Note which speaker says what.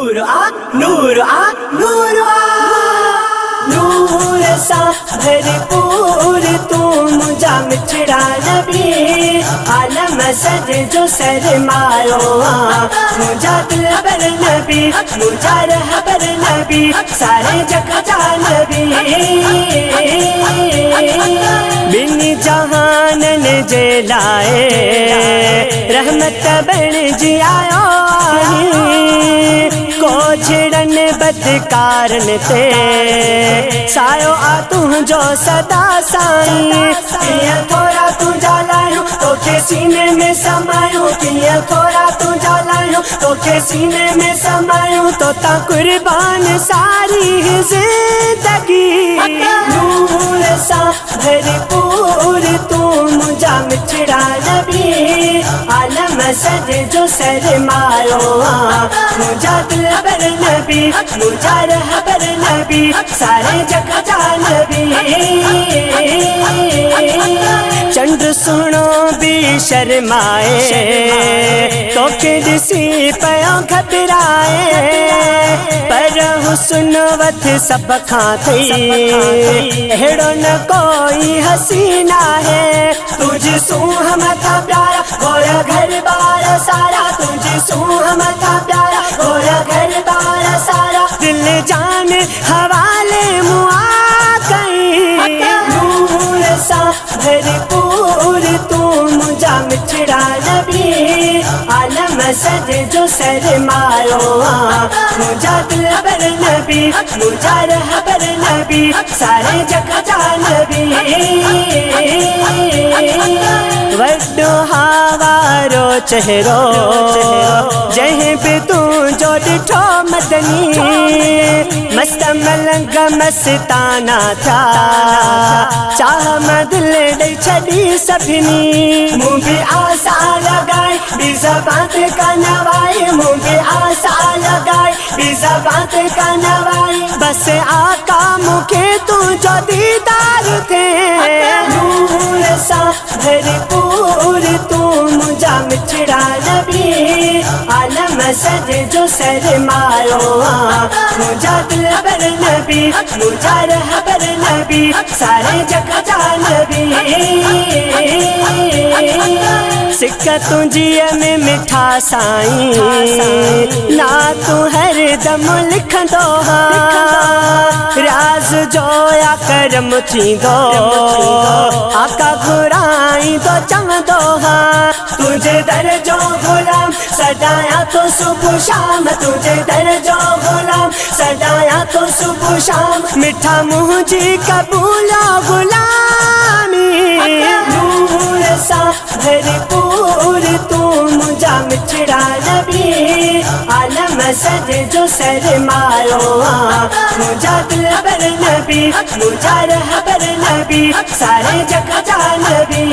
Speaker 1: नूर आ नूर आ नूर आ नूर सा भरपूर तू मुझा मिठड़ा नबी आलम सज जो सरमायो मुझा दिल बर नबी मुझा रहबर नबी सारे जग जा नबी बिनी जहानन जे लाए रहमत बन जी आयो को छिड़न बदकारन ते सायो आ तुझो सदा साईं किया थोड़ा तू जलायो तो के सीने में समायो किया थोड़ा तू जलायो तो के सीने में समायो तो ता कुर्बान सारी जिंदगी नूर सा भरपूर तू मुझा मिठड़ा नबी आलम सज जो सरमायो मुझा दिल बर नबी मुझा रहबर नबी सारे जग जा नबी चंद्र सुनो भी शर्माए तो के दिसी पयो घबराए पर हुस्न वथ सब खाती हेड़ो न कोई हसीना है तुझे सूह मथा प्यारा गोरा घर बार सारा तुझे सूह मथा प्यारा गोरा घर बार सारा दिल जान हवाले मुआ गई नूर सा भरपूर तू मुझा मिठड़ा नबी आलम सज जो सरमायो मुझा दिल बर नबी मुझा रहबर नबी सारे जग जा नबी वड्डो हावारो चेहरो जहीं पे तू जो डिठो मदनी मस्त मलंग मस्ताना था चाह दिल दे छड़ी सभिनी मुँह भी आशा लगाए भी ज़बात का नवाई मुँह भी आशा लगाए भी ज़बात का नवाई बस आका मुखे तू जो दीदार थे नूर सा भरपूर तू मुझा मिठड़ा नबी आलम सज जो सरमायो मुझा दिल बर नबी मुझा रहबर नबी सारे जग जा नबी सिक्का तुझिए में मिठा साईं ना तू हर दम लिखंदो राज जो या करम थींदो आका घुराई तो चवंदो तुझे दर जो गुलाम सदाया तो सुबह शाम तुझे दर जो गुलाम सदाया तो सुबह शाम मिठा मुँह जी कबूला गुलामी नूर सा भरपूर तू मुझा मिठड़ा नबी आलम सज जो सरमायो मुझा दिल बर नबी मुझा रहबर नबी सारे जग जा नबी